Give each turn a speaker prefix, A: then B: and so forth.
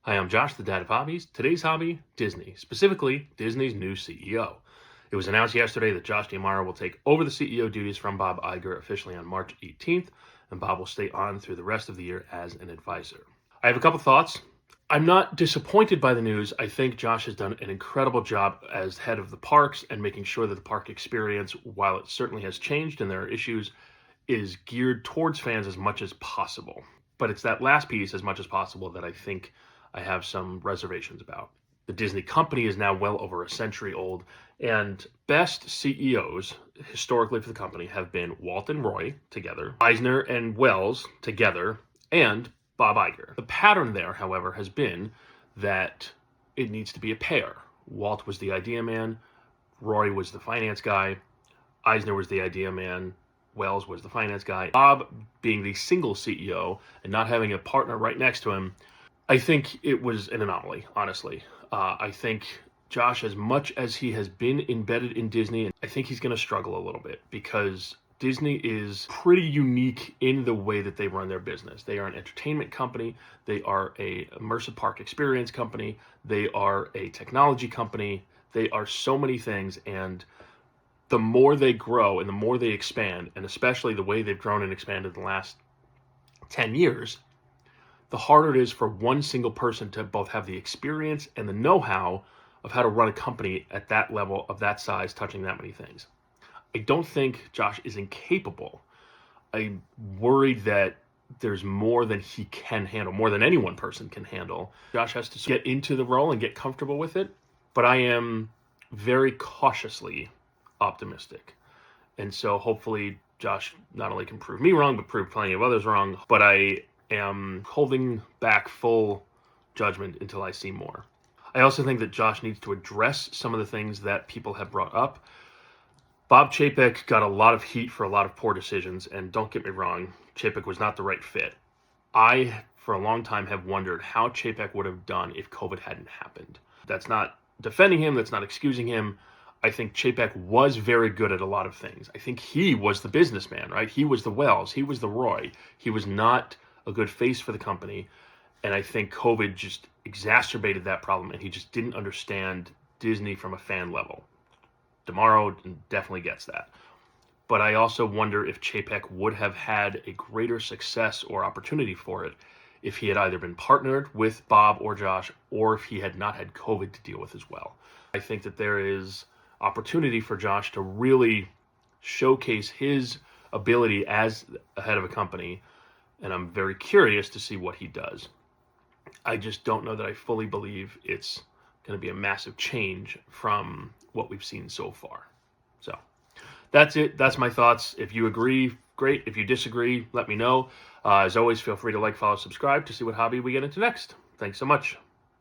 A: Hi, I'm Josh, the Dad of Hobbies. Today's hobby, Disney, specifically Disney's new CEO. It was announced yesterday that Josh D'Amaro will take over the CEO duties from Bob Iger officially on March 18th, and Bob will stay on through the rest of the year as an advisor. I have a couple thoughts. I'm not disappointed by the news. I think Josh has done an incredible job as head of the parks and making sure that the park experience, while it certainly has changed and there are issues, is geared towards fans as much as possible. But it's that last piece, as much as possible, that I think I have some reservations about. The Disney company is now well over a century old, and best CEOs historically for the company have been Walt and Roy together, Eisner and Wells together, and Bob Iger. The pattern there, however, has been that it needs to be a pair. Walt was the idea man, Roy was the finance guy, Eisner was the idea man, Wells was the finance guy. Bob being the single CEO and not having a partner right next to him, I think it was an anomaly, honestly. I think Josh, as much as he has been embedded in Disney, I think he's going to struggle a little bit because Disney is pretty unique in the way that they run their business. They are an entertainment company. They are a immersive park experience company. They are a technology company. They are so many things, and the more they grow and the more they expand, and especially the way they've grown and expanded in the last 10 years, the harder it is for one single person to both have the experience and the know-how of how to run a company at that level, of that size, touching that many things. I don't think Josh is incapable. I'm worried that there's more than he can handle, more than any one person can handle. Josh has to get into the role and get comfortable with it, but I am very cautiously optimistic. And so hopefully Josh not only can prove me wrong, but prove plenty of others wrong. But I am holding back full judgment until I see more. I also think that Josh needs to address some of the things that people have brought up. Bob Chapek got a lot of heat for a lot of poor decisions, and don't get me wrong, Chapek was not the right fit. I, for a long time, have wondered how Chapek would have done if COVID hadn't happened. That's not defending him, that's not excusing him. I think Chapek was very good at a lot of things. I think he was the businessman, right? He was the Wells, he was the Roy. He was not a good face for the company, and I think COVID just exacerbated that problem, and he just didn't understand Disney from a fan level. D'Amaro definitely gets that. But I also wonder if Chapek would have had a greater success or opportunity for it if he had either been partnered with Bob or Josh, or if he had not had COVID to deal with as well. I think that there is opportunity for Josh to really showcase his ability as a head of a company, and I'm very curious to see what he does. I just don't know that I fully believe it's going to be a massive change from what we've seen so far. So that's it. That's my thoughts. If you agree, great. If you disagree, let me know. As always, feel free to like, follow, subscribe to see what hobby we get into next. Thanks so much.